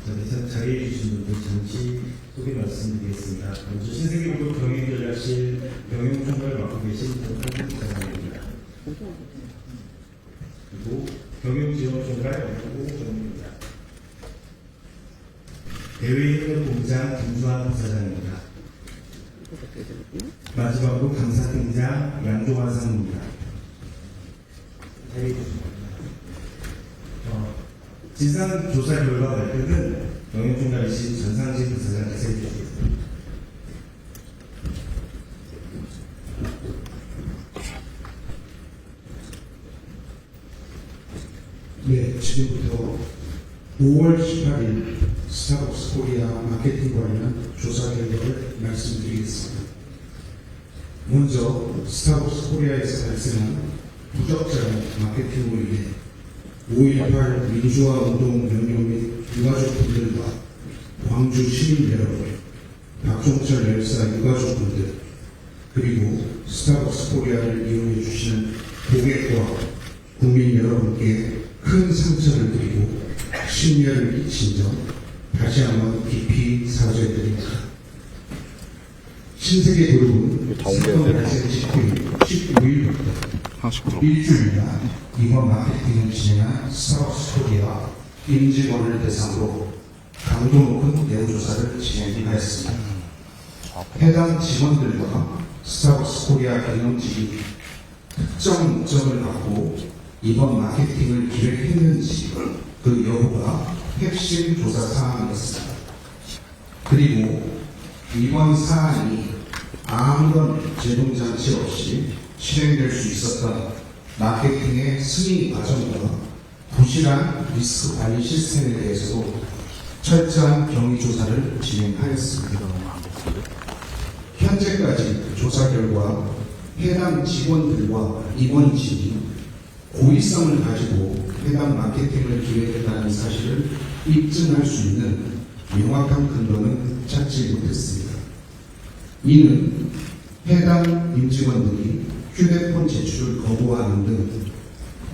자리해 주신 분들 잠시 소개 말씀드리겠습니다. 먼저 신세계보도 경영전략실 경영총괄을 맡고 계신 정상훈 부사장입니다. 그리고 경영지원총괄 원구 전무입니다. 대외협력공장 김수환 부사장입니다. 마지막으로 감사팀장 양종환 상무입니다. 자리해 주십니다. 진상조사 결과 발표는 경영총괄이신 전상진 부사장께서 해주시겠습니다. 네, 지금부터 5월 18일 스타벅스 코리아 마케팅 관련 조사 결과를 말씀드리겠습니다. 먼저 스타벅스 코리아에서 발생한 부적절한 마케팅으로 인해 5.18 민주화 운동 명령 및 유가족분들과 광주 시민 여러분, 박종철 열사 유가족분들, 그리고 스타벅스 코리아를 이용해 주시는 고객과 국민 여러분께 큰 상처를 드리고 심려를 끼친 점 다시 한번 깊이 사죄드립니다. 신세계 그룹은 사건 발생 직후인 19일부터 일주일간 이번 마케팅을 진행한 스타벅스 코리아 임직원을 대상으로 강도 높은 내부조사를 진행하였습니다. 해당 직원들과 스타벅스 코리아 경영진이 특정 목적을 갖고 이번 마케팅을 기획했는지 그 여부가 핵심 조사 사항이었습니다. 그리고 이번 사안이 아무런 제동장치 없이 실행될 수 있었던 마케팅의 승인 과정과 부실한 리스크 관리 시스템에 대해서도 철저한 경위 조사를 진행하였습니다. 현재까지 조사 결과 해당 직원들과 임원진이 고의성을 가지고 해당 마케팅을 기획했다는 사실을 입증할 수 있는 명확한 근거는 찾지 못했습니다. 이는 해당 임직원들이 휴대폰 제출을 거부하는 등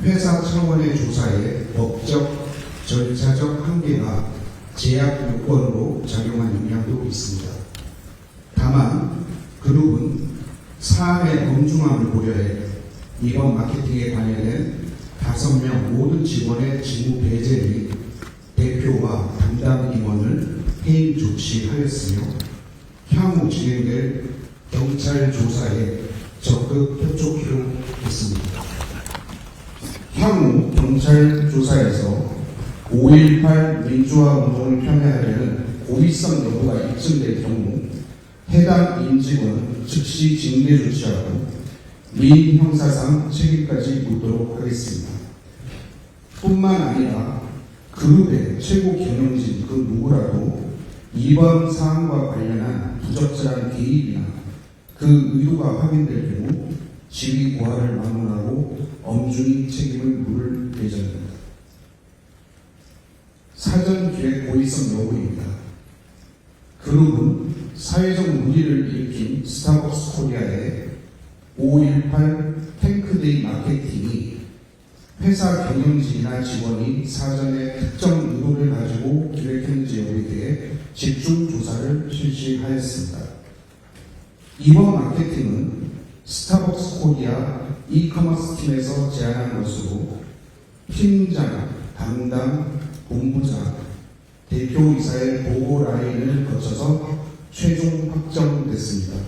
회사 차원의 조사에 법적, 절차적 한계가 제약 요건으로 작용한 영향도 있습니다. 다만 그룹은 사안의 엄중함을 고려해 이번 마케팅에 관련된 5명 모든 직원의 직무 배제 및 대표와 담당 임원을 해임 조치하였으며 향후 진행될 경찰 조사에 적극 협조키로 했습니다. 향후 경찰 조사에서 5.18 민주화 운동을 편애하려는 고의성 여부가 입증될 경우 해당 임직원 즉시 징계 조치하고 민인 형사상 책임까지 묻도록 하겠습니다. 뿐만 아니라 그룹의 최고 경영진 그 누구라도 이번 사안과 관련한 부적절한 개입이나 그 의도가 확인될 경우 지위 고하를 막론하고 엄중히 책임을 물을 예정입니다. 사전 기획 고의성 여부입니다. 그룹은 사회적 물의를 일으킨 스타벅스 코리아의 5.18 탱크데이 마케팅이 회사 경영진이나 직원이 사전에 특정 의도를 가지고 기획했는지 여부에 대해 집중 조사를 실시하였습니다. 이번 마케팅은 스타벅스 코리아 이커머스 팀에서 제안한 것으로 팀장, 담당, 본부장, 대표이사의 보고 라인을 거쳐서 최종 확정됐습니다.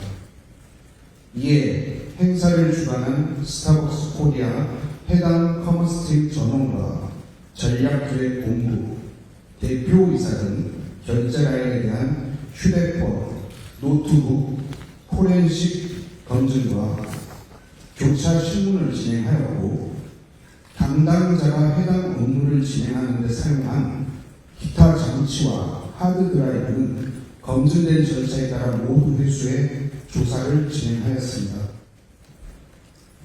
이에 행사를 주관한 스타벅스 코리아 해당 커머스팀 전원과 전략기획본부, 대표이사 등 결제 라인에 대한 휴대폰, 노트북, 포렌식 검증과 교차 신문을 진행하였고 담당자가 해당 업무를 진행하는 데 사용한 기타 장치와 하드드라이브는 검증된 절차에 따라 모두 회수해 조사를 진행하였습니다.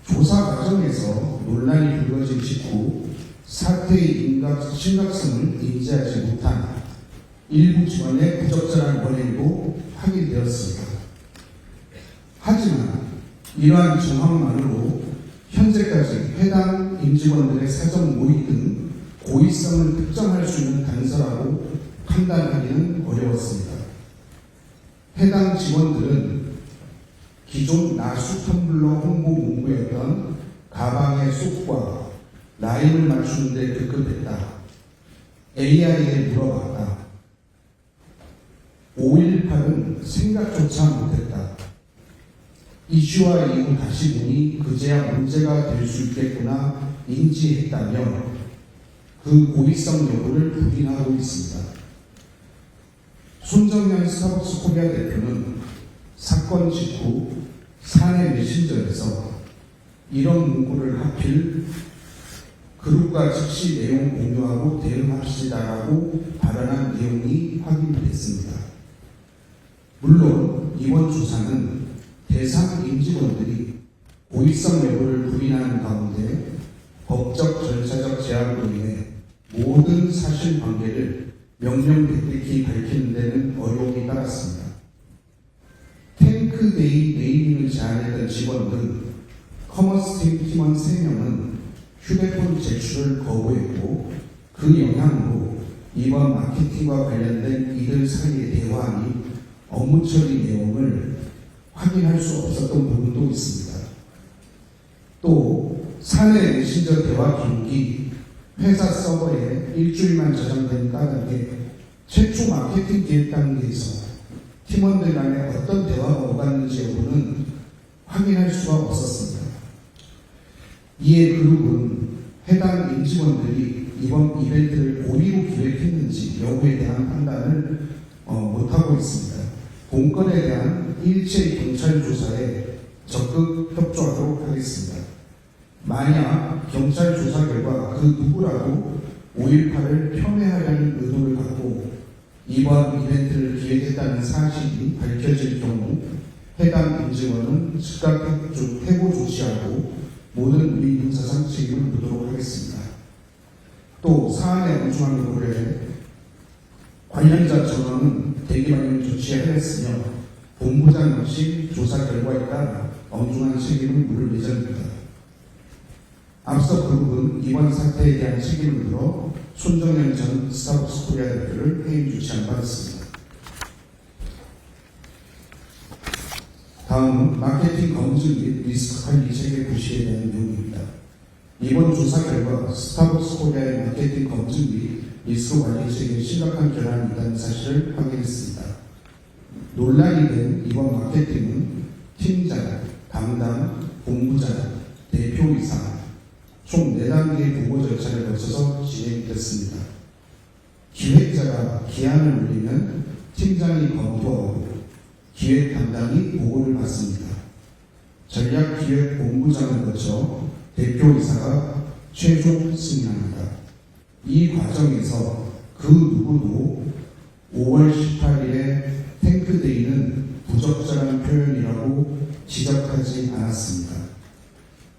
조사 과정에서 논란이 불거진 직후 사태의 심각성을 인지하지 못한 일부 직원의 부적절한 원행도 확인되었습니다. 하지만 이러한 정황만으로 현재까지 해당 임직원들의 사전 모의 등 고의성을 특정할 수 있는 단서라고 판단 판단하기는 어려웠습니다. 해당 직원들은 기존 나수 텀블러 홍보 문구였던 가방의 속과 라인을 맞추는데 급급했다. AI에 물어봤다. 5.18은 생각조차 못했다. 이슈화 이후 다시 보니 그제야 문제가 될 수 있겠구나 인지했다며 그 고의성 여부를 부인하고 있습니다. 손정현 스타벅스 코리아 대표는 사건 직후 사내 메신저에서 이런 문구를 하필 그룹과 즉시 내용 공유하고 대응합시다라고 발언한 내용이 확인됐습니다. 물론 이번 조사는 대상 임직원들이 고의성 여부를 부인하는 가운데 법적 절차적 제한으로 인해 모든 사실관계를 명명백백히 밝히는 데는 어려움이 따랐습니다. 탱크데이 네이밍을 제안했던 직원들 커머스팀 팀원 3명은 휴대폰 제출을 거부했고 그 영향으로 이번 마케팅과 관련된 이들 사이의 대화 및 업무 처리 내용을 확인할 수 없었던 부분도 있습니다. 또 사내 메신저 대화 기록이 회사 서버에 일주일만 저장된 까닭에 최초 마케팅 기획 단계에서 팀원들 간에 어떤 대화가 오갔는지 여부는 확인할 수가 없었습니다. 이에 그룹은 해당 임직원들이 이번 이벤트를 고의로 기획했는지 여부에 대한 판단을 못하고 있습니다. 본건에 대한 일체 경찰 조사에 적극 협조하도록 하겠습니다. 만약 경찰 조사 결과 그 누구라도 5.18을 폄훼하려는 의도를 갖고 이번 이벤트를 기획했다는 사실이 밝혀질 경우 해당 임직원은 즉각 해고 조치하고 모든 우리 형사상 책임을 묻도록 하겠습니다. 또 사안의 엄중한 요구를 관련자 전원은 대기만을 조치하였으며 본부장 역시 조사 결과에 따라 엄중한 책임을 물을 예정입니다. 앞서 그룹은 이번 사태에 대한 책임을 물어 손정현 전 스타벅스 코리아 대표를 해임 조치한 바 있습니다. 다음은 마케팅 검증 및 리스크 관리 체계 구시에 대한 내용입니다. 이번 조사 결과 스타벅스 코리아의 마케팅 검증 및 리스크 관리 체계에 심각한 결함이 있다는 사실을 확인했습니다. 논란이 된 이번 마케팅은 팀장, 담당, 본부장, 대표이사 총 4단계의 보고 절차를 거쳐서 진행됐습니다. 기획자가 기한을 올리면 팀장이 검토하고 기획 담당이 보고를 받습니다. 전략기획본부장을 거쳐 대표이사가 최종 승인합니다. 이 과정에서 그 누구도 5월 18일에 탱크데이는 부적절한 표현이라고 지적하지 않았습니다.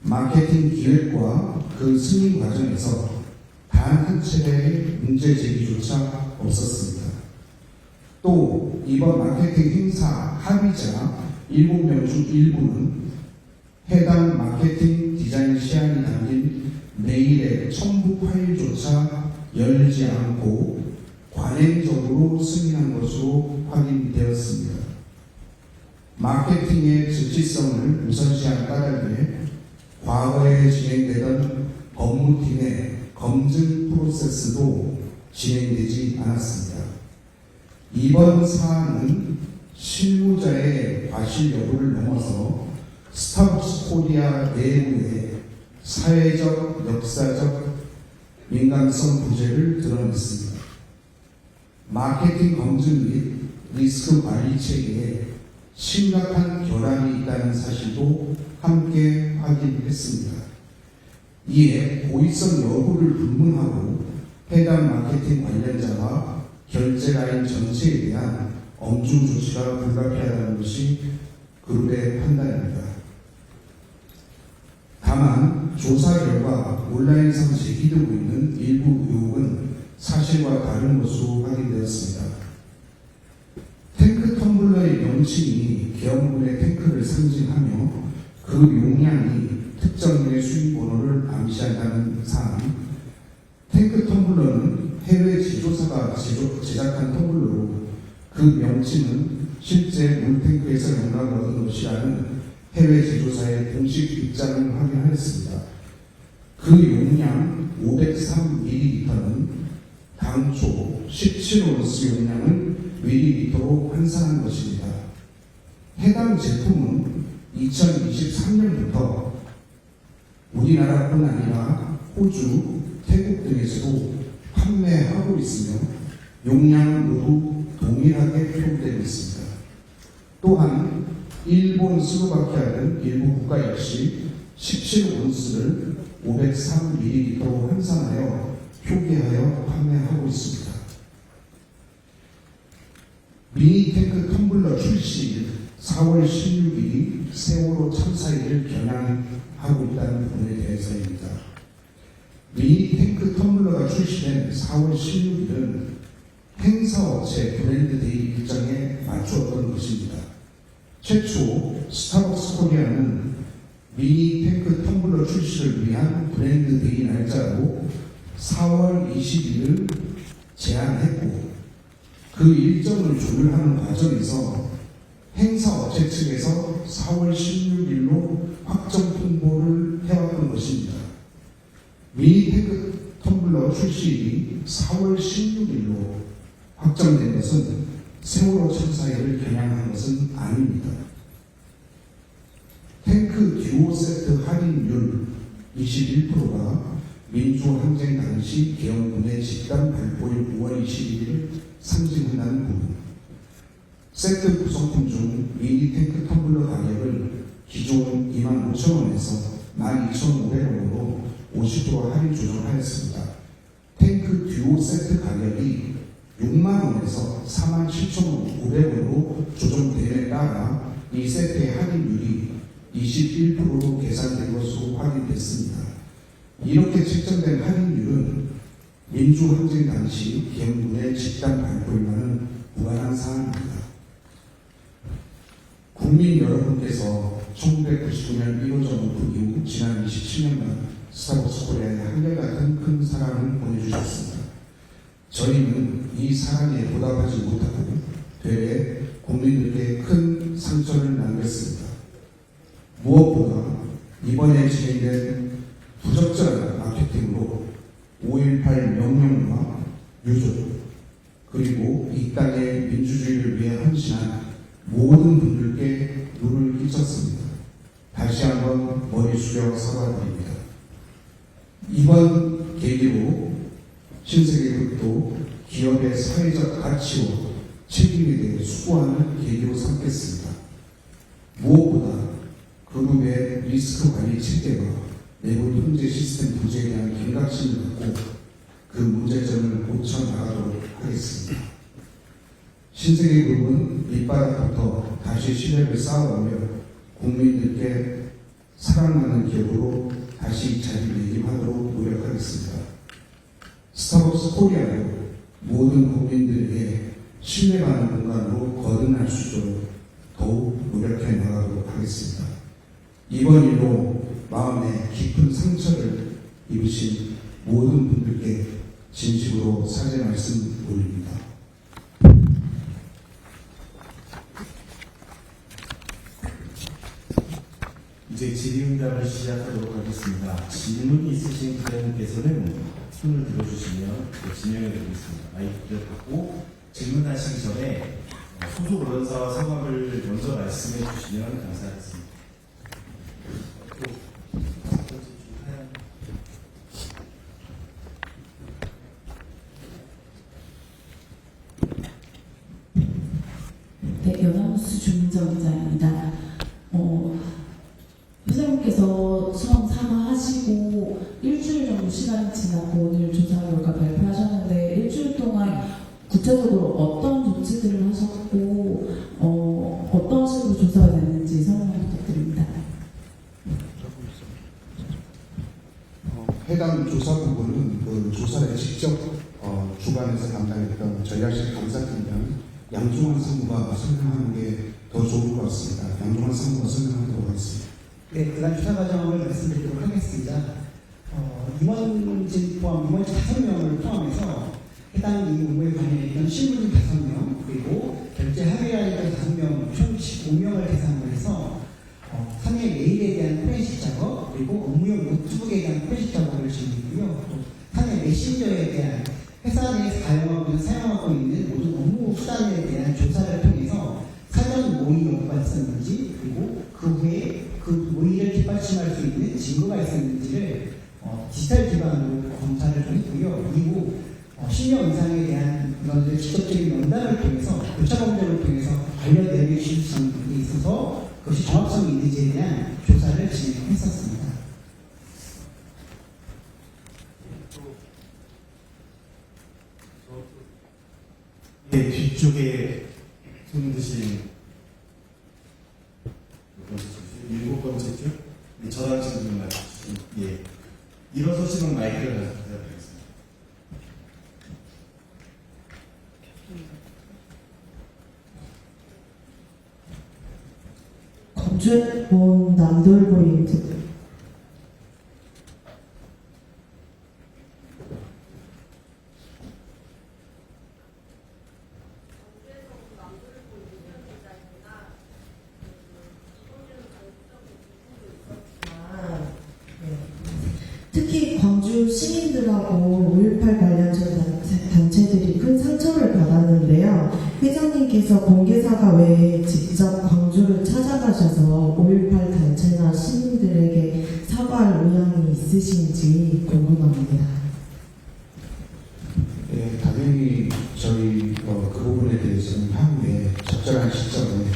마케팅 기획과 그 승인 과정에서 단 한 차례의 문제 제기조차 없었습니다. 또 이번 마케팅 행사 합의자 7명 중 일부는 해당 마케팅 디자인 시안이 담긴 메일의 첨부 파일조차 열지 않고 관행적으로 승인한 것으로 확인되었습니다. 마케팅의 즉시성을 우선시한 까닭에 과거에 진행되던 법무팀의 검증 프로세스도 진행되지 않았습니다. 이번 사안은 실무자의 과실 여부를 넘어서 스타벅스 코리아 내부의 사회적, 역사적 민감성 부재를 드러냈습니다. 마케팅 검증 및 리스크 관리 체계에 심각한 결함이 있다는 사실도 함께 확인했습니다. 이에 고의성 여부를 불문하고 해당 마케팅 관련자와 결제 라인 전체에 대한 엄중 조치가 불가피하다는 것이 그룹의 판단입니다. 다만 조사 결과 온라인상 제기되고 있는 일부 의혹은 사실과 다른 것으로 확인되었습니다. 탱크 텀블러의 명칭이 계엄군의 탱크를 상징하며 그 용량이 특정인의 수입 번호를 암시한다는 사안, 탱크 텀블러는 해외 제조사가 제작한 텀블러로 그 명칭은 실제 물탱크에서 영감을 얻은 것이라는 해외 제조사의 공식 입장을 확인하였습니다. 그 용량 503ml는 당초 17온스 용량을 밀리리터로 환산한 것입니다. 해당 제품은 2023년부터 우리나라뿐 아니라 호주, 태국 등에서도 판매하고 있으며 용량 모두 동일하게 표기되고 있습니다. 또한 일본, 슬로바키아 등 일부 국가 역시 17온스를 503ml로 환산하여 표기하여 판매하고 있습니다. 미니탱크 텀블러 출시 4월 16일이 세월호 참사일을 겨냥하고 있다는 부분에 대해서입니다. 미니탱크 텀블러가 출시된 4월 16일은 행사업체 브랜드데이 일정에 맞추었던 것입니다. 최초 스타벅스 코리아는 미니탱크 텀블러 출시를 위한 브랜드데이 날짜로 4월 20일을 제안했고 그 일정을 조율하는 과정에서 행사업체 측에서 4월 16일로 확정 통보를 해왔던 것입니다. 미니탱크 텀블러 출시일이 4월 16일로 확정된 것은 세월호 참사일을 겨냥한 것은 아닙니다. 탱크 듀오 세트 할인율 21%가 민주항쟁 당시 계엄군의 집단 발포일 5월 21일을 상징한다는 부분, 세트 구성품 중 미니 탱크 텀블러 가격을 기존 25,000원에서 12,500원으로 50% 할인 조정하였습니다. 탱크 듀오 세트 가격이 6만원에서 47,500원으로 조정됨에 따라 이 세트의 할인율이 21%로 계산된 것으로 확인됐습니다. 이렇게 책정된 할인율은 민주항쟁 당시 계엄군의 집단 발포일과는 무관한 사항입니다. 국민 여러분께서 1999년 1호 정부 이후 지난 27년간 스타벅스 코리아에 한결같은 큰 사랑을 보내주셨습니다. 저희는 이 사랑에 보답하지 못하고 되레 국민들께 큰 상처를 남겼습니다. 무엇보다 이번에 진행된 부적절한 마케팅으로 5.18 명령과 유족 그리고 이 땅의 민주주의를 위해 헌신한 모든 분들께 누를 끼쳤습니다. 다시 한번 머리 숙여 사과드립니다. 이번 계기로 신세계급도 기업의 사회적 가치와 책임에 대해 수고하는 계기로 삼겠습니다. 무엇보다 그룹의 리스크 관리 체계와 내부 통제 시스템 부재에 대한 경각심을 갖고 그 문제점을 고쳐나가도록 하겠습니다. 신세계그룹은 밑바닥부터 다시 신뢰를 쌓아오며 국민들께 사랑하는 기업으로 다시 자리매김하도록 노력하겠습니다. 스타벅스 코리아도 모든 국민들에게 신뢰받는 공간으로 거듭날 수 있도록 더욱 노력해 나가도록 하겠습니다. 이번 일로 마음에 깊은 상처를 입으신 모든 분들께 진심으로 사죄 말씀 올립니다. 이제 질의응답을 시작하도록 하겠습니다. 질문이 있으신 분께서는 손을 들어주시면 진행해 드리겠습니다. 마이크를 받고 질문하시기 전에 소속 언론사와 성함을 먼저 말씀해 주시면 감사하겠습니다. 네, 연합뉴스 주민정 기자입니다. 회장님께서 처음 사과하시고 일주일 정도 시간이 지나고 오늘 조사 결과 발표하셨는데 일주일 동안 구체적으로 어떤 조치들을 하셨고 어떤 식으로 조사가 됐는지 설명 부탁드립니다. 해당 조사 부분은 그 조사를 직접 주관해서 담당했던 전략실 감사팀장 양종환 상무가 설명하는 게 더 좋을 것 같습니다. 양종환 상무가 설명하도록 하겠습니다. 네, 그간 조사 과정을 말씀드리도록 하겠습니다. 임원진 포함 임원진 5명을 포함해서 해당 이 업무에 관여했던 신분 5명, 그리고 결제 합의라인던 5명, 총 15명을 대상으로 해서 3회 메일에 대한 포렌식 작업, 그리고 업무용 노트북에 대한 포렌식 작업을 진행했고요. 또 3회 메신저에 대한 회사 내에 사용하고 있는 모든 업무 수단에 대한 조사를 통해서 사전 모의 여부가 있었는지, 그리고 그 후에 그 모의를 뒷받침할 수 있는 증거가 있었는지를 디지털 기반으로 검사를 좀 했고요. 이후 신용 이상에 대한 이런 직접적인 면담을 통해서 교차 검증을 통해서 관련 내용의 진실성에 있어서 그것이 정확성이 있는지에 대한 조사를 진행했었습니다. 예, 뒤쪽에 손 드신 7번째죠? 예, 저랑 지금 말씀. 예. 일어서시면 마이크를 부탁드리겠습니다. 검주해본 남돌고인트 특히 광주 시민들하고 5.18 관련된 단체들이 큰 상처를 받았는데요. 회장님께서 공개사과 외에 직접 광주를 찾아가셔서 5.18 단체나 시민들에게 사과할 의향이 있으신지 궁금합니다. 네, 당연히 저희 그 부분에 대해서는 향후에 적절한 시점에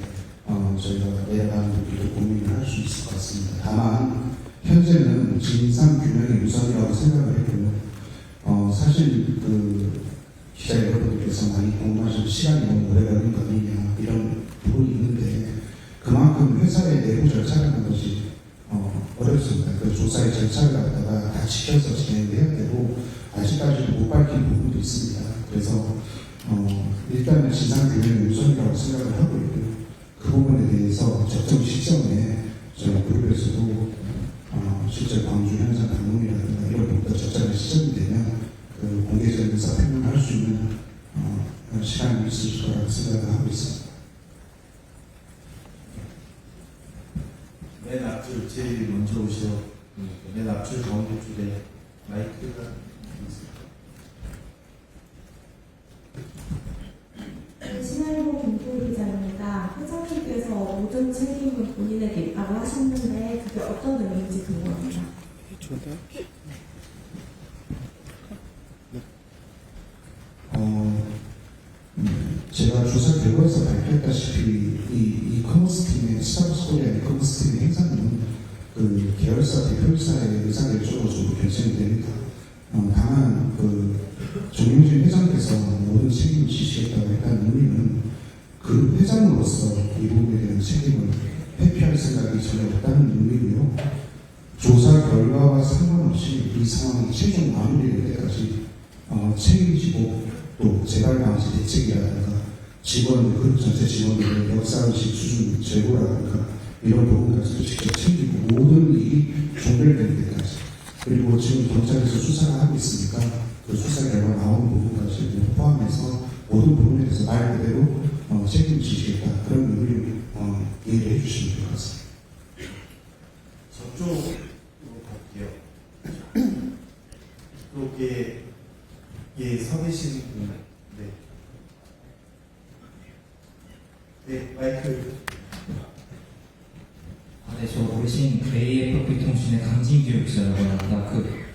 저희가 내려가는 부분도 고민을 할 수 있을 것 같습니다. 다만 현재는 진상 규명이 우선이라고 생각을 했고요. 사실 그 기자 여러분들께서 많이 궁금하신 시간이 너무 오래 걸린 거 아니냐 이런 부분이 있는데 그만큼 회사의 내부 절차라는 것이 어렵습니다. 그 조사의 절차를 갖다가 다 지켜서 진행해야 되고 아직까지도 못 밝힌 부분도 있습니다. 그래서 일단은 진상 규명이 우선이라고 생각을 하고 있고요. 그 부분에 대해서 적정 시점에 저희 그룹에서도 실제 광주 현장 방문이라든가 이런 부분도 적절한 시점이 되면 그 공개적인 의사 표명을 할 수 있는 시간이 있을 거라고 생각을 하고 있습니다. 맨 앞줄 제일 먼저 오셔. 맨 앞줄 가운데 쪽에 마이크가 신할보 김토리 기자입니다. 회장님께서 모든 책임은 본인에게 있다고 하셨는데 그게 어떤 의미인지 궁금합니다. 제가 조사 결과에서 밝혔다시피 이 커머스 팀의 스타벅스 코리아 커머스 팀의 행사는 그 계열사 대표이사의 의사결정으로 전부 결정이 됩니다. 다만 그 정용진 회장께서 모든 책임을 지시했다고 했다는 의미는 그 회장으로서 이 부분에 대한 책임을 회피할 생각이 전혀 없다는 의미고요. 조사 결과와 상관없이 이 상황이 최종 마무리될 때까지 책임지고 또 재발 방지 대책이라든가 직원, 그룹 전체 직원들의 역사의식 수준 제고라든가 이런 부분까지도 직접 챙기고 모든 일이 종결되는 데까지 그리고 지금 경찰에서 수사를 하고 있으니까 그 수사 결과 나오는 부분까지 포함해서 모든 부분에 대해서 말 그대로 책임지시겠다 그런 의미를 이해해 주시면 될 것 같습니다. 저쪽으로 갈게요. 이쪽에 서 계신 분. 네, 마이크. 네, 저 오래신 AFP 통신의 강진규 기자라고 합니다.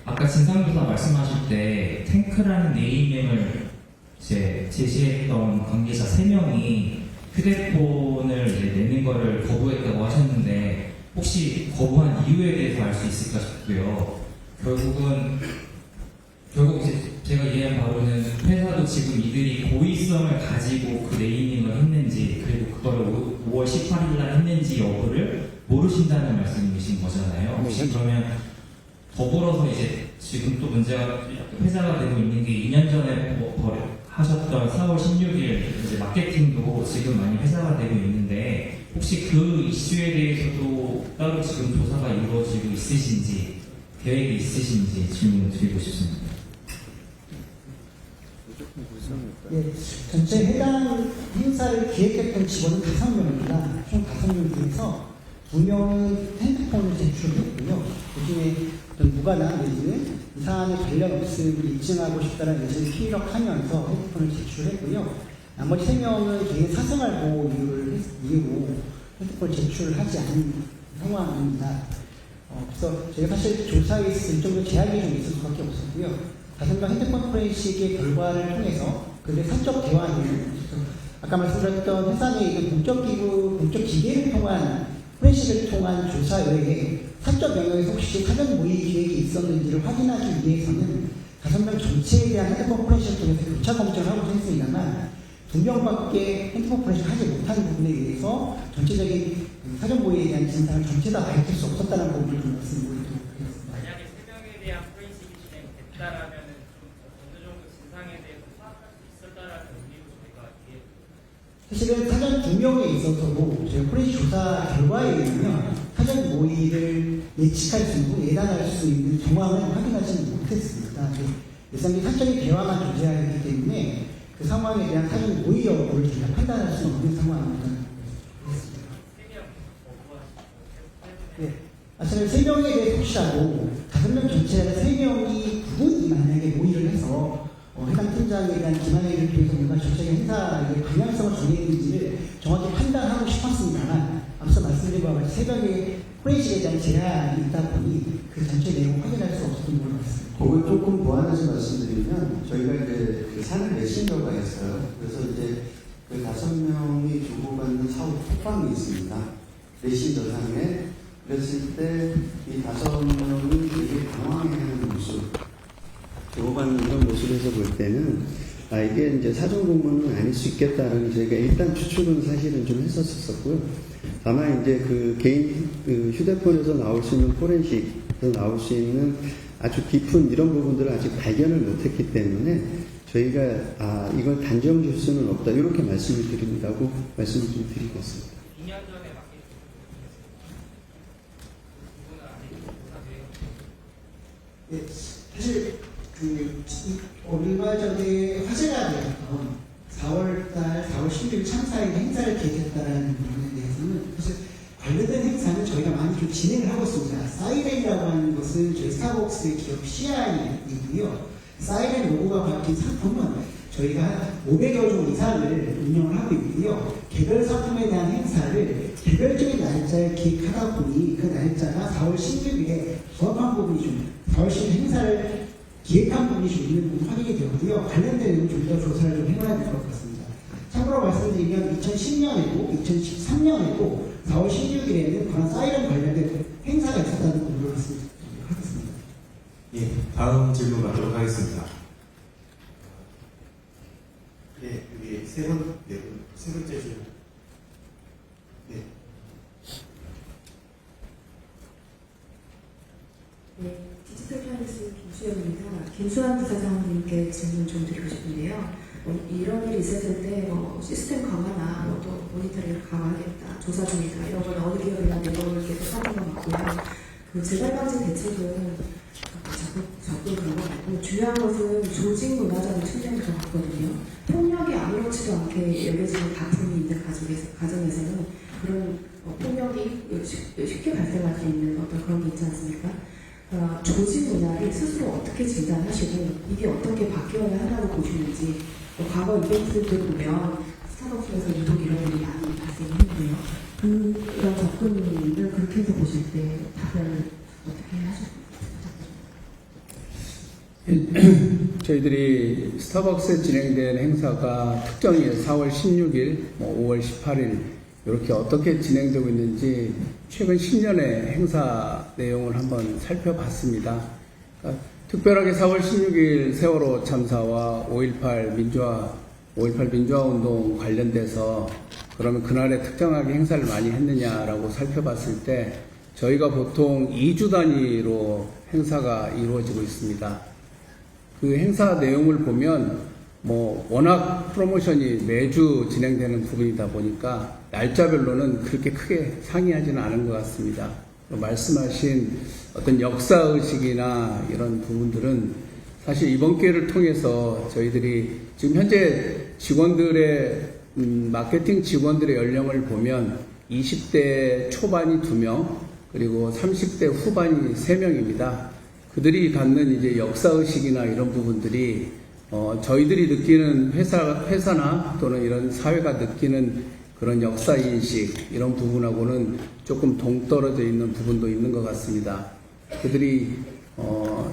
아까 진상조사 말씀하실 때 탱크라는 네이밍을 이제 제시했던 관계자 3명이 휴대폰을 이제 내는 거를 거부했다고 하셨는데 혹시 거부한 이유에 대해서 알 수 있을까 싶고요. 결국 이제 제가 이해한 바로는 회사도 지금 이들이 고의성을 가지고 그 네이밍을 했는지 그리고 그거를 5월 18일 날 했는지 여부를 모르신다는 말씀이신 거잖아요. 혹시 그러면 더불어서 이제 지금 또 문제가 회자가 되고 있는 게 2년 전에 하셨던 4월 16일 이제 마케팅도 지금 많이 회자가 되고 있는데 혹시 그 이슈에 대해서도 따로 지금 조사가 이루어지고 있으신지 계획이 있으신지 질문을 드리고 싶습니다. 예, 전체 해당 행사를 기획했던 직원은 5명입니다. 총 5명 중에서 2명은 핸드폰을 제출했고요. 그중에 어떤 무관한 내지는 이 사안에 관련 없음을 입증하고 싶다는 의지를 피력하면서 핸드폰을 제출했고요. 나머지 3명은 개인 사생활 보호 이유로 핸드폰을 제출하지 않은 상황입니다. 그래서 저희가 사실 조사에 있을 일정도 제약이 좀 있을 수밖에 없었고요. 5명 핸드폰 포렌식의 결과를 통해서 그들의 사적 대화는 아까 말씀드렸던 회사 내에 있는 공적 기계를 통한 포렌식을 통한 조사 외에 사적 영역에서 혹시 사전 모의 기획이 있었는지를 확인하기 위해서는 5명 전체에 대한 핸드폰 포렌식을 통해서 교차 검증을 하고 있습니다만 2명밖에 핸드폰 포렌식을 하지 못한 부분에 대해서 전체적인 사전 모의에 대한 진상을 전체 다 밝힐 수 없었다는 부분을 좀 말씀드리도록 하겠습니다. 만약에 3명에 대한 포렌식이 진행됐다라면 좀 어느 정도 진상에 대해서 파악할 수 있었다라는 의미로 저희가 이게 사실은 사전 2명에 있어서도 저희 포렌식 조사 결과에 의하면 사전 모의를 예측할 수 있고 예단할 수 있는 정황을 확인하지는 못했습니다. 예상된 사적인 대화만 존재하기 때문에 그 상황에 대한 사전 모의 여부를 저희가 판단할 수 없는 상황입니다. 네. 사실 3명에 대해 혹시라도 5명 전체에 3명이 부분이 만약에 모의를 해서 해당 팀장에 대한 기만회의를 통해서 뭔가 전체적인 행사의 방향성을 정했는지를 정확히 판단하고 싶었습니다만 앞서 말씀드린 바와 같이 3명의 포렌식에 대한 제한이 있다 보니 그 전체 내용을 확인할 수 없었던 걸로 봤습니다. 그걸 조금 보완해서 말씀드리면 저희가 이제 그 사내 메신저가 있어요. 그래서 이제 그 5명이 주고받는 사후 톡방이 있습니다. 메신저 상에. 그랬을 때 이 5명이 되게 당황해하는 모습, 주고받는 그런 모습에서 볼 때는 이게 이제 사전 공무는 아닐 수 있겠다라는 저희가 일단 추측은 사실은 좀 했었었고요. 다만 이제 그 개인 그 휴대폰에서 나올 수 있는 포렌식에서 나올 수 있는 아주 깊은 이런 부분들을 아직 발견을 못했기 때문에 저희가 이걸 단정 줄 수는 없다 이렇게 말씀을 드린다고 말씀을 좀 드리겠습니다. 2년 전에 맡긴 부분은 아니고 조사돼요. 예, 사실 얼마 전에 화제가 되었던 4월 16일 참사의 행사를 기획했다는 부분에 대해서는 사실 관련된 행사는 저희가 많이 좀 진행을 하고 있습니다. 사이렌이라고 하는 것은 저희 스타벅스의 기업 CI이고요. 사이렌 로고가 박힌 상품은 저희가 한 500여 종 이상을 운영을 하고 있고요. 개별 상품에 대한 행사를 개별적인 날짜에 기획하다 보니 그 날짜가 4월 16일에 부합한 부분이 좀 4월 16일 행사를 기획한 부분이 좀 있는 부분 확인이 되었고요. 관련된 내용을 좀 더 조사를 좀 해봐야 될 것 같습니다. 참고로 말씀드리면 2010년에도 2013년에도 4월 16일에는 그런 사이렌 관련된 행사가 있었다는 부분을 말씀드리도록 하겠습니다. 예, 다음 질문 받도록 하겠습니다. 네, 여기 세 번째 질문. 네. 네, 디지털 플라이스 김수영입니다. 김수환 부사장님께 질문 좀 드리고 싶은데요. 이런 일이 있었을 때 시스템 강화나 또 모니터링을 강화하겠다, 조사 중이다 이런 건 어느 기업이나 내부를 계속 하는 것 같고요. 그 재발 방지 대책은 적극 그런 것 같고 중요한 것은 조직 문화적인 측면인 것 같거든요. 폭력이 아무렇지도 않게 여겨지는 다툼이 있는 가정에서는 그런 폭력이 쉽게 발생할 수 있는 어떤 그런 게 있지 않습니까? 조직 문화를 스스로 어떻게 진단하시고 이게 어떻게 바뀌어야 한다고 보시는지 과거 이벤트들 보면 스타벅스에서 유독 이런 일이 많이 발생했는데요. 그런 접근을 그렇게 해서 보실 때 답변을 어떻게 하셨나요? 저희들이 스타벅스에 진행된 행사가 특정일 4월 16일, 5월 18일 이렇게 어떻게 진행되고 있는지 최근 10년의 행사 내용을 한번 살펴봤습니다. 그러니까 특별하게 4월 16일 세월호 참사와 5.18 민주화운동 관련돼서 그러면 그날에 특정하게 행사를 많이 했느냐라고 살펴봤을 때 저희가 보통 2주 단위로 행사가 이루어지고 있습니다. 그 행사 내용을 보면 워낙 프로모션이 매주 진행되는 부분이다 보니까 날짜별로는 그렇게 크게 상이하지는 않은 것 같습니다. 말씀하신 어떤 역사의식이나 이런 부분들은 사실 이번 기회를 통해서 저희들이 지금 현재 직원들의 마케팅 직원들의 연령을 보면 20대 초반이 2명, 그리고 30대 후반이 3명입니다. 그들이 갖는 이제 역사의식이나 이런 부분들이 저희들이 느끼는 회사나 또는 이런 사회가 느끼는 그런 역사인식 이런 부분하고는 조금 동떨어져 있는 부분도 있는 것 같습니다. 그들이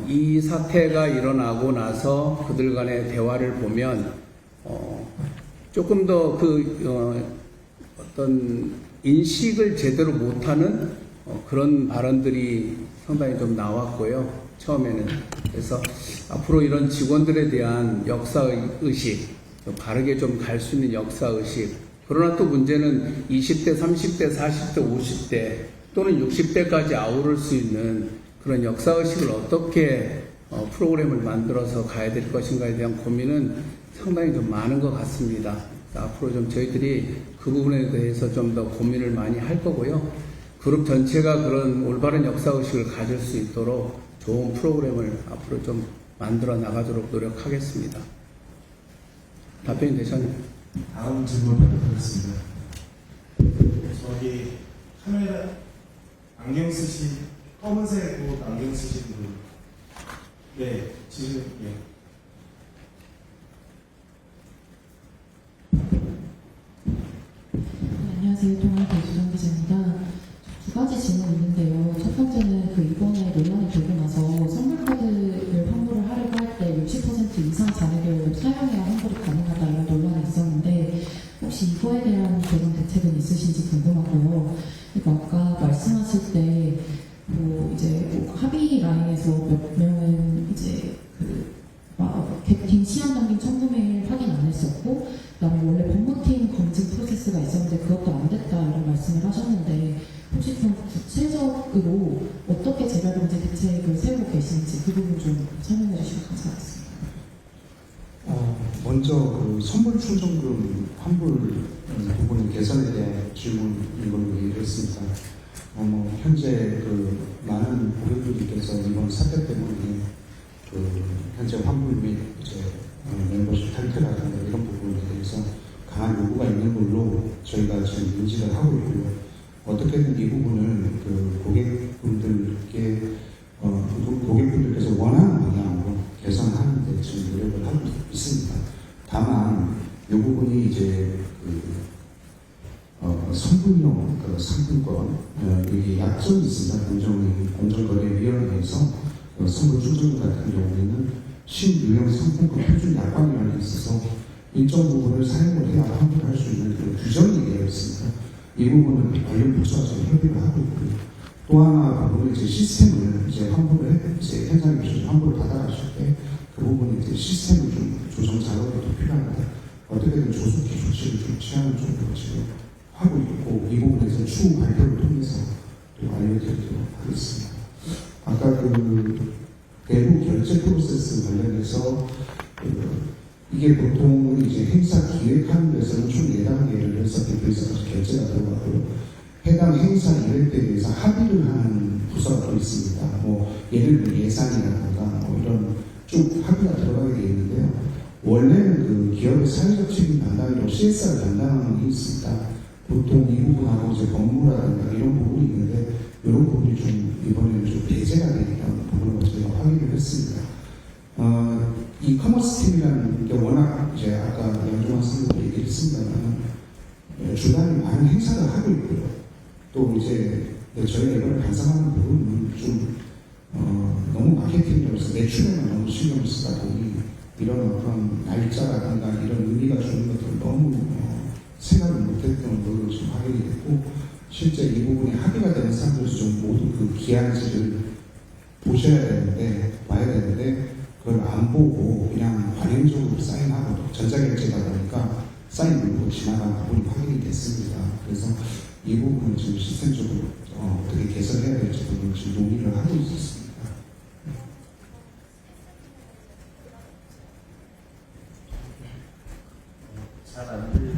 이 사태가 일어나고 나서 그들 간의 대화를 보면 조금 더 어떤 인식을 제대로 못하는 그런 발언들이 상당히 좀 나왔고요. 처음에는. 그래서 앞으로 이런 직원들에 대한 역사의식, 바르게 좀 갈 수 있는 역사의식, 그러나 또 문제는 20대, 30대, 40대, 50대 또는 60대까지 아우를 수 있는 그런 역사의식을 어떻게 프로그램을 만들어서 가야 될 것인가에 대한 고민은 상당히 좀 많은 것 같습니다. 앞으로 좀 저희들이 그 부분에 대해서 좀 더 고민을 많이 할 거고요. 그룹 전체가 그런 올바른 역사의식을 가질 수 있도록 좋은 프로그램을 앞으로 좀 만들어 나가도록 노력하겠습니다. 답변이 되셨나요? 다음 질문 받도록하겠습니다. 저기 카메라 안경 쓰신 검은색 옷 안경 쓰신 분, 네 지금 안녕하세요. 통합 조정 기자입니다. 두 가지 질문이 있는데요. 첫 번째는 이번에 논란이 되고 나서 선물카드를 환불을 하려고 할 때 60% 이상 잔액을 사용해야 환불이 가능하다 이런 논란이 있었는데 혹시 이거에 대한 개선 대책은 있으신지 궁금하고요. 그리고 아까 말씀하실 때 합의 라인에서 몇 명은 이제 갱 시한 당긴 청구메일 확인 안 했었고, 그다음에 원래 법무팀 검증 프로세스가 있었는데 그것도 안 됐다 이런 말씀을 하셨는데 혹시 좀 구체적으로 어떻게 재발방지 대책을 세우고 계신지 그 부분 좀 설명해 주시면 감사하겠습니다. 먼저 선물 충전금 환불 부분 개선에 대한 질문인 걸로 이해를 했습니다. 현재 많은 고객분들께서 이번 사태 때문에 현재 환불 및 멤버십 탈퇴라든가 이런 부분에 대해서 강한 요구가 있는 걸로 저희가 지금 인지를 하고 있고요. 어떻게든 이 부분을 고객분들께서 원하는 방향으로 개선하는 데 지금 노력을 하고 있습니다. 다만 이 부분이 이제 선불용 상품권 여기 약점이 있습니다. 공정거래위원회에서 선물 충전금 같은 경우에는 신유형 상품권 표준 약관이라는 게 있어서 일정 부분을 사용을 해야 환불할 수 있는 규정이 되어 있습니다. 이 부분은 관련 부처와 지금 협의를 하고 있고요. 또 하나 부분은 이제 시스템을 이제 환불을 현장에 환불을 받아가실 때 그 부분에 이제 시스템을 좀 조정 작업이 더 필요합니다. 어떻게든 조속히 조치를 좀 취하는 쪽으로 지금 하고 있고 이 부분에서 추후 발표를 통해서 또 알려드리도록 하겠습니다. 아까 내부 결제 프로세스 관련해서 이게 보통 이제 행사 기획하는 데서는 총 4단계를 해서 대표이사가 결제가 들어가고요. 해당 행사 이벤트에 대해서 합의를 하는 부서가 또 있습니다. 예를 들어 예산이라든가 이런 쭉 합의가 들어가게 되어 있는데요. 원래는 기업의 사회적 책임 담당으로 CSR 담당이 있습니다. 보통 이 부분하고 이제 법무라든가 이런 부분이 있는데 이런 부분이 좀 이번에는 좀 배제가 되는 부분을 저희가 확인을 했습니다. 이 커머스 팀이라는 게 워낙 이제 아까 양종환 선생님도 얘기를 했습니다만 주간에 많은 행사를 하고 있고요. 또 이제 저희가 이번에 반성하는 부분은 좀 너무 마케팅으로서 매출에만 너무 신경을 쓰다 보니 이런 어떤 날짜라든가 이런 의미가 주는 것들을 너무 생각을 못했던 걸로 지금 확인이 됐고 실제 이 부분이 합의가 되는 사람들에서 좀 모든 기한지를 보셔야 되는데 봐야 되는데 그걸 안 보고 그냥 관행적으로 사인하고 전자결제다 보니까 사인 누르고 지나간 부분이 확인이 됐습니다. 그래서 이 부분은 지금 시스템적으로 어떻게 개선해야 될지 부분을 지금 논의를 하고 있습니다. 잘 안 들리.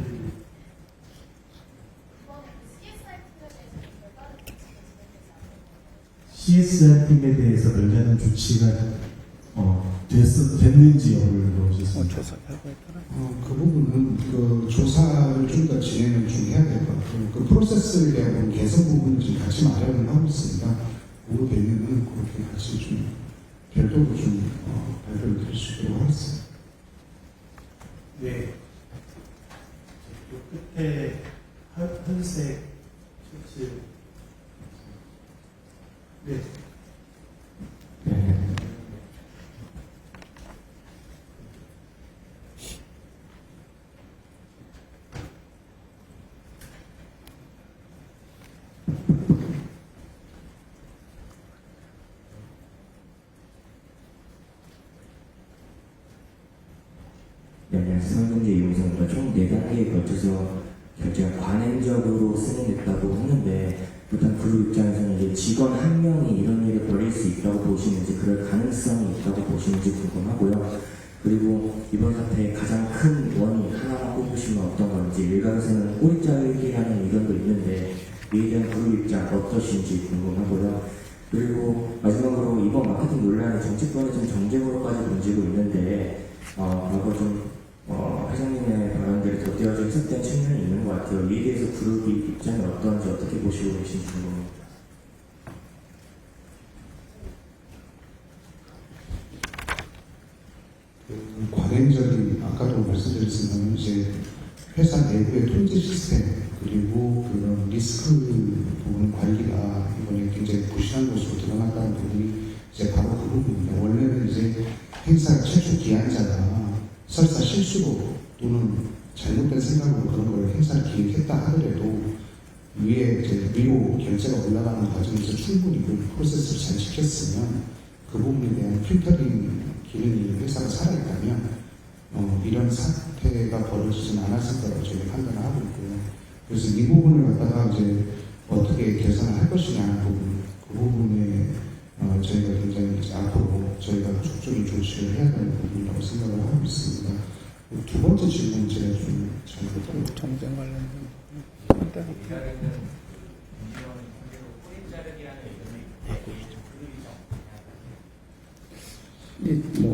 CSR 팀에 대해서 별다른 조치가 됐습니다. 됐는지 여부를 물어보셨습니다. 조사 결과였더라. 그 부분은 그 조사를 좀 더 진행을 좀 해야 될 것 같아요. 그 프로세스에 대한 개선 부분을 지금 같이 마련을 하고 있습니다. 그거 되면은 그렇게 같이 좀 별도로 좀 발표를 드릴 수 있도록 하겠습니다. 네. 그 끝에 현색 셔츠. 네. 네, 안녕하세요. 상경제 이용성입니다. 총 4단계에 걸쳐서 결제가 관행적으로 승인됐다고 했는데, 일단 그룹 입장에서는 이제 직원 한 명이 이런 일에 걸릴 수 있다고 보시는지, 그럴 가능성이 있다고 보시는지 궁금하고요. 그리고 이번 사태의 가장 큰 원인 하나만 꼽으시면 어떤 건지, 일각에서는 꼬리자 회계라는 의견도 있는데, 이에 대한 그룹 입장 어떠신지 궁금하고요. 그리고 마지막으로 이번 마케팅 논란이 정치권에 좀 정쟁으로까지 번지고 있는데, 과거 회장님의 발언들이 덧대어져 해석된 측면이 있는 것 같아요. 이에 대해서 그룹이 입장이 어떤지 어떻게 보시고 계신지 궁금합니다. 관행적인, 아까도 말씀드렸지만 이제 회사 내부의 통제 시스템 그리고 그런 리스크 부분 관리가 이번에 굉장히 부실한 것으로 드러났다는 부분이 이제 바로 그 부분입니다. 원래는 이제 행사 최초 기한자가 설사 실수로 또는 잘못된 생각으로 그런 걸 행사를 기획했다 하더라도 위에 이제 위로 결제가 올라가는 과정에서 충분히 그 프로세스를 잘 지켰으면 그 부분에 대한 필터링 기능이 회사가 살아있다면 이런 사태가 벌어지진 않았을 거라고 저희가 판단을 하고 있고요. 그래서 이 부분을 갖다가 이제 어떻게 개선을 할 것이냐 부분, 그 부분에 저희가 굉장히 이제 앞으로 저희가 적극적인 조치를 해야 되는 부분이라고 생각을 하고 있습니다. 두 번째 질문 제가 좀 잘못했고 정쟁 관련된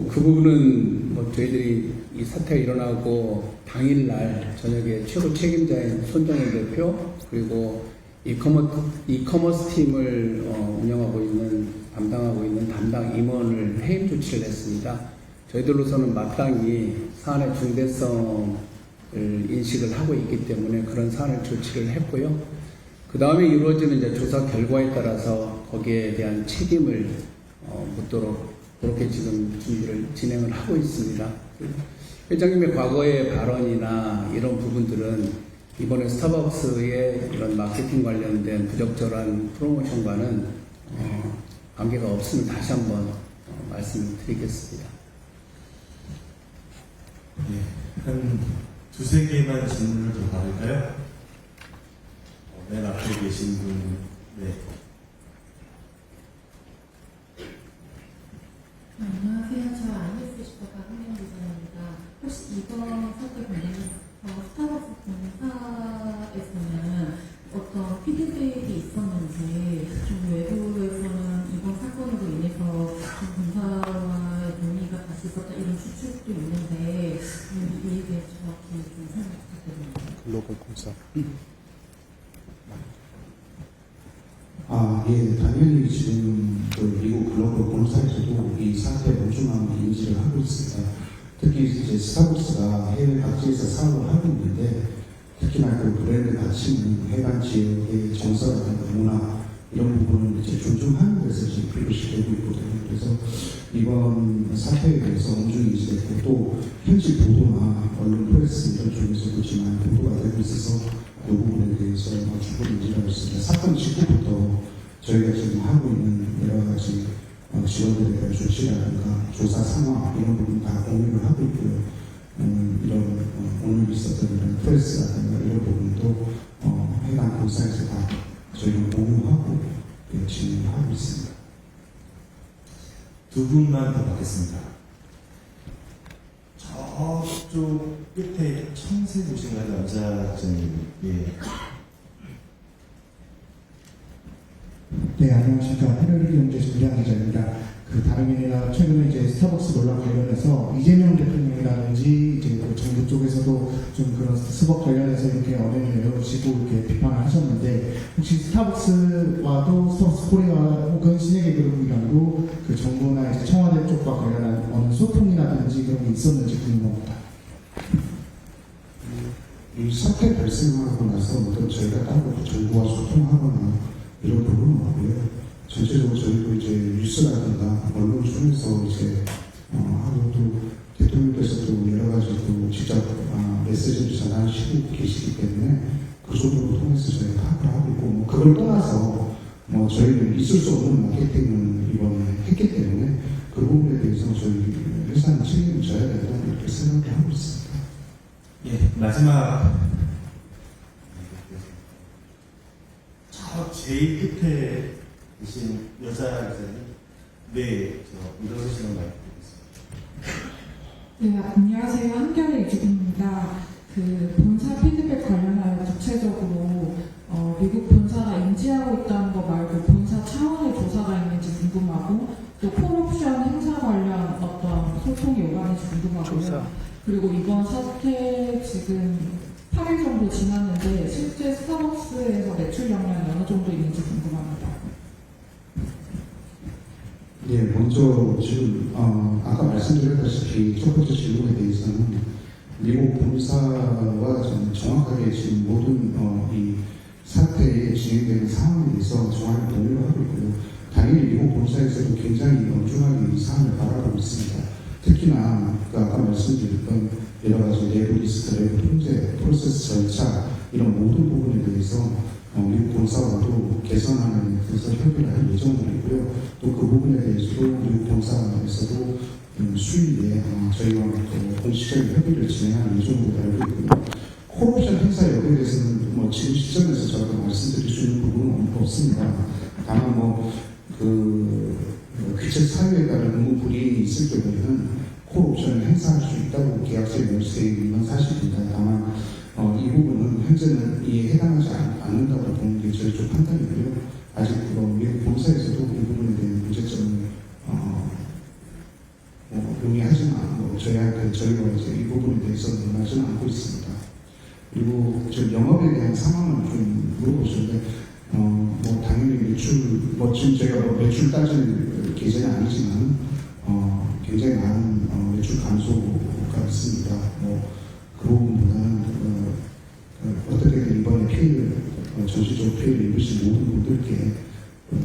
그 부분은 저희들이 이 사태가 일어나고 당일날 저녁에 최고 책임자인 손정현 대표 그리고 이커머스 팀을 담당하고 있는 담당 임원을 해임 조치를 했습니다. 저희들로서는 마땅히 사안의 중대성을 인식을 하고 있기 때문에 그런 사안을 조치를 했고요. 그 다음에 이루어지는 이제 조사 결과에 따라서 거기에 대한 책임을 묻도록 그렇게 지금 준비를 진행을 하고 있습니다. 회장님의 과거의 발언이나 이런 부분들은 이번에 스타벅스의 이런 마케팅 관련된 부적절한 프로모션과는 관계가 없음을 다시 한번 말씀드리겠습니다. 네, 한 두세 개만 질문을 더 받을까요? 맨 앞에 계신 분, 네. 안녕하세요. 저 IS 슈퍼카 홍영 기자입니다. 혹시 이번 사태 관련해서 스타벅스 본사에서는 어떤 피드백이 있었는지, 좀 외부에서는 이번 사건으로 인해서 본사와 논의가 다시 있었다 이런 추측도 있는데 이에 대해 정확히 좀 설명 부탁드립니다. 글로벌 공사. 예, 당연히 지금 미국 글로벌 본사에서도 이 사태의 엄중함을 인지를 하고 있습니다. 특히 이제 스타벅스가 해외 각지에서 사업을 하고 있는데 특히나 그 브랜드 가치는 해당 지역의 정서라든가 문화 이런 부분을 이제 존중하는 데서 지금 필요시 되고 있거든요. 그래서 이번 사태에 대해서 엄중히 인지됐고 또 현지 보도나 언론 프레스 이런 쪽에서도 지금 보도가 되고 있어서 이 부분에 대해서 충분히 인지하고 있습니다. 사건 직후부터 저희가 지금 하고 있는 여러 가지 지원들에 대한 조치라든가 조사 상황 이런 부분 다 공유를 하고 있고요. 이런 오늘 있었던 이런 프레스라든가 이런 부분도 해당 본사에서 다 저희가 공유하고 진행하고 있습니다. 두 분만 더 받겠습니다. 저쪽 끝에 청색 옷인가요? 남자분이. 예. 네, 안녕하십니까. 헤럴드 경제 전략 기자입니다. 그 다름이 아니라 최근에 이제 스타벅스 논란 관련해서 이재명 대통령이라든지 이제 그 정부 쪽에서도 좀 그런 스벅 관련해서 이렇게 언행을 내놓으시고 이렇게 비판을 하셨는데 혹시 스타벅스와도 스타벅스 코리아 혹은 신세계그룹이랑도 그 정부나 이제 청와대 쪽과 관련한 어느 소통이라든지 그런 게 있었는지 궁금합니다. 이 사태 발생하고 나서 어떤 저희가 따로 정부와 소통하거나 이런 부분은 없고요. 전체적으로 저희도 이제 뉴스라든가 언론 중에서 이제 하고 또 대통령께서도 여러 가지 또 직접 메시지를 전하시고 계시기 때문에 그 정도로 통해서 저희가 파악을 하고 있고 뭐 그걸 떠나서 뭐 저희는 있을 수 없는 마케팅을 이번에 했기 때문에 그 부분에 대해서 저희 회사는 책임을 져야 된다 이렇게 생각을 하고 있습니다. 예, 마지막 저 제일 끝에 계신 여자 기자님, 네, 저 일어서시는 말 드리겠습니다. 네, 안녕하세요. 한겨레 이주빈입니다. 그 본사 피드백 관련하여 구체적으로 미국 본사가 인지하고 있다는 거 말고 본사 차원의 조사가 있는지 궁금하고 또 콜옵션 행사 관련 어떤 소통이 오가는지 궁금하고요. 그리고 이번 사태 지금 8일 정도 지났는데 실제 스타벅스에서 매출 영향이 어느 정도 있는지 궁금합니다. 예, 먼저 지금 아까 말씀드렸다시피 첫 번째 질문에 대해서는 미국 본사와 정확하게 지금 모든 이 사태에 진행되는 상황에 대해서 정확히 공유를 하고 있고요. 당연히 미국 본사에서도 굉장히 엄중하게 이 사안을 바라보고 있습니다. 특히나 아까 말씀드렸던 여러 가지 내부 리스트, 내부 통제, 프로세스 절차 이런 모든 부분에 대해서 미국 본사와도 개선하는 데서 협의를 할 예정이고요. 또 그 부분에 대해서도 미국 본사에서도 수위에 저희와 공식적인 협의를 진행하는 예정으로 알고 있고요. 콜옵션 행사 여부에 대해서는 뭐 지금 시점에서 저희가 말씀드릴 수 있는 부분은 없습니다. 다만 귀책 사유에 따른 의무 불이행이 있을 경우에는 콜옵션을 행사할 수 있다고 계약서에 명시되어 있는 사실입니다. 다만 이 부분은 현재는 이에 해당하지 않는다고 보는 게 저희 쪽 판단이고요. 아직 미국 본사에서도 이 부분에 대한 문제점을 용이하지만 저희가 이제 이 부분에 대해서는 논하지는 않고 있습니다. 그리고 지금 영업에 대한 상황을 좀 물어보셨는데 당연히 매출 지금 제가 매출 따질 계제는 아니지만 굉장히 많은 매출 감소가 있습니다. 그 부분보다는 어떻게든 이번에 전시적 피해를 입으신 모든 분들께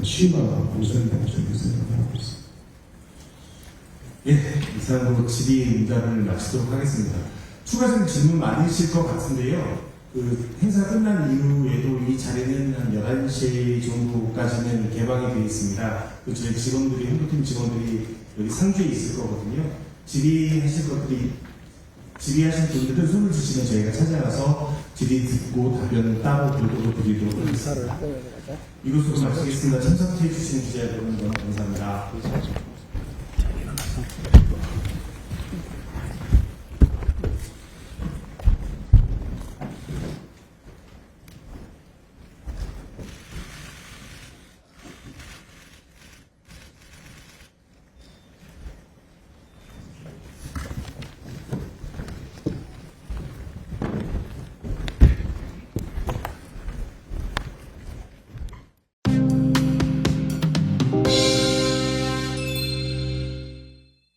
치유가 우선이라고 저희는 생각을 하고 있습니다. 예, 이상으로 질의 문답을 마치도록 하겠습니다. 추가적인 질문 많으실 것 같은데요. 그 행사 끝난 이후에도 이 자리는 한 11시 정도까지는 개방이 되어 있습니다. 그 저희 직원들이, 홍보팀 직원들이 여기 상주에 있을 거거든요. 질의하신 분들은 손을 주시면 저희가 찾아가서 질의 듣고 답변을 따로 돌도록 드리도록 하겠습니다. 이것으로 마치겠습니다. 참석해 주신 기자 여러분 너무 감사합니다.